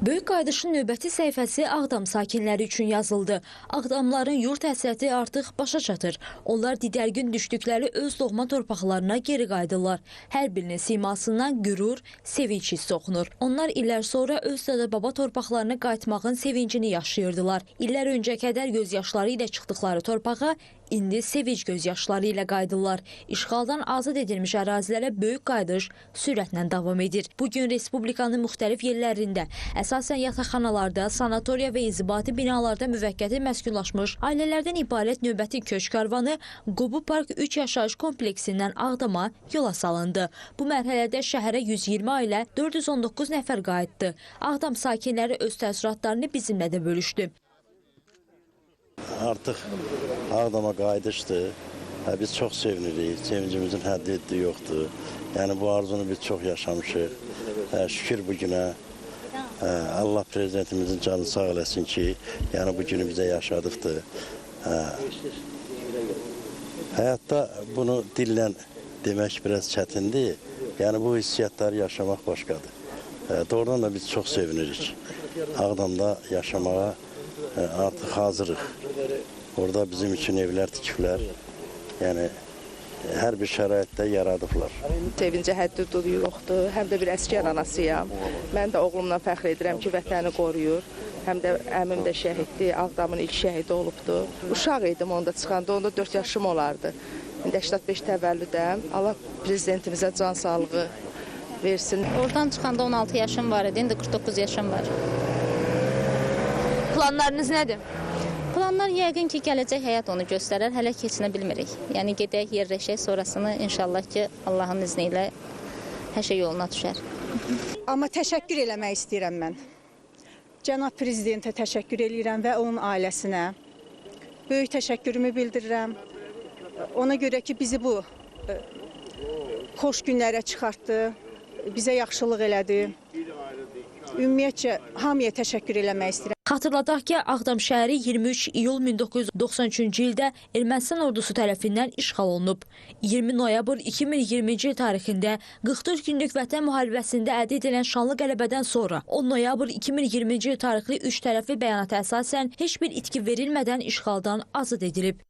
Böyük qayıdışın növbəti səhifəsi Ağdam sakinləri üçün yazıldı. Ağdamların yurt həsrəti artıq başa çatır. Onlar didərgin düşdükləri öz doğma torpaqlarına geri qayıdırlar. Hər birinin simasından qürur, sevinç hissi oxunur. Onlar illər sonra öz dədə-baba torpaqlarına qayıtmağın sevincini yaşayırdılar. İllər öncə kədər gözyaşları ilə çıxdıqları torpağa indi sevinç gözyaşları ilə qayıdırlar. İşğaldan azad edilmiş ərazilərə böyük qayıdış sürətlə davam edir. Bugün Respublikanın müxtəlif yerlərində, əsasən yataqxanalarda, sanatoriya və inzibati binalarda müvəqqəti məskunlaşmış ailələrdən ibarət növbəti köç karvanı Qobu Park 3 yaşayış kompleksindən Ağdama yola salındı. Bu mərhələdə şəhərə 120 ailə 419 nəfər qayıtdı. Ağdam sakinləri öz təəssüratlarını bizimlə də bölüşdü. Artıq Ağdama qayıdışdır. Biz çox sevinirik. Sevincimizin həddi yoxdur. Yəni bu arzunu biz çox yaşamışıq. Şükür bu günə. Allah prezidentimizin canı sağ eləsin ki, yəni bu günü bizə yaşadıqdır. Həyatda bunu dillə demək biraz çətindir. Yəni bu hissiyatları yaşamaq başqadır. Doğrudan da biz çox sevinirik. Ağdamda yaşamağa artıq hazırıq. Orada bizim üçün evlər tikiblər. Yəni hər bir şəraitdə yaradıblar. Sevincə həddi yoxdur. Həm də bir əsgər anasıyam. Mən də oğlumla fəxr edirəm ki, vətəni qoruyur. Həm də əmim də şəhiddir. Ağdamın ilk şəhidi olubdur. Uşaq idim onda çıxanda, onda 4 yaşım olardı. İndi 85 təvəllüdəm. Allah prezidentimizə can sağlığı versin. Oradan çıxanda 16 yaşım var idi, indi 49 yaşım var. Planlarınız nədir? Planlar yəqin ki, gələcək həyat onu göstərər, hələ keçinə bilmirik. Yəni gedək, yerləşək, sonrasını inşallah ki, Allahın izni ilə hər şey yoluna düşər. Amma təşəkkür eləmək istəyirəm mən. Cənab Prezidentə təşəkkür edirəm və onun ailəsinə. Böyük təşəkkürümü bildirirəm. Ona görə ki, bizi bu xoş günlərə çıxartdı, bizə yaxşılıq elədi. Ümumiyyətcə, hamıya təşəkkür eləmək istəyirəm. Xatırladaq ki, Ağdam şəhəri 23 iyul 1993-cü ildə Ermənistan ordusu tərəfindən işğal olunub. 20 noyabr 2020-ci il tarixində 44 günlük vətən müharibəsində əldə edilən şanlı qələbədən sonra 10 noyabr 2020-ci il tarixli 3 tərəfli bəyanata əsasən heç bir itki verilmədən işğaldan azad edilib.